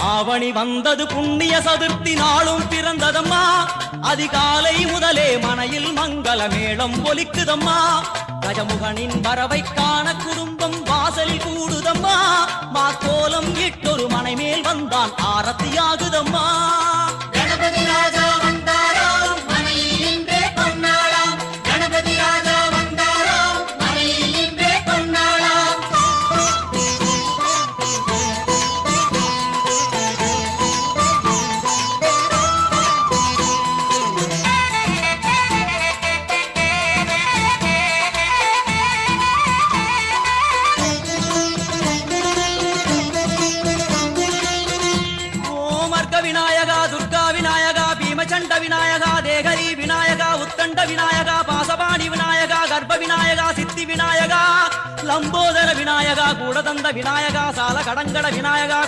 ஆவணி வந்தது புண்ணிய சதுர்த்தி நாளும் பிறந்ததம்மா அதிகாலை முதலே மனையில் மங்கள மேளம் ஒலிக்குதம்மா கஜமுகனின் வரவை காண குடும்பம் வாசலில் கூடுதம்மா மாக்கோலம் இட்டொரு மனை மேல் வந்தான் ஆரத்தியாகுதம்மா கணபதி ராஜா வந்தாராம் மனையில் இன்றே பொன்னாளாம் கணபதி ராஜா வந்தாராம் மனையில் இன்றே பொன்னாளாம் விநாயகா துர்கா விநாயகா பீமச்சண்ட விநாயகா தேகரி விநாயகா உத்தண்ட விநாயகா பாசபாணி விநாயகா கர்ப்ப விநாயகா சித்தி விநாயகா லம்போதர விநாயகா கூடதந்த விநாயகா சால கடங்கட விநாயகா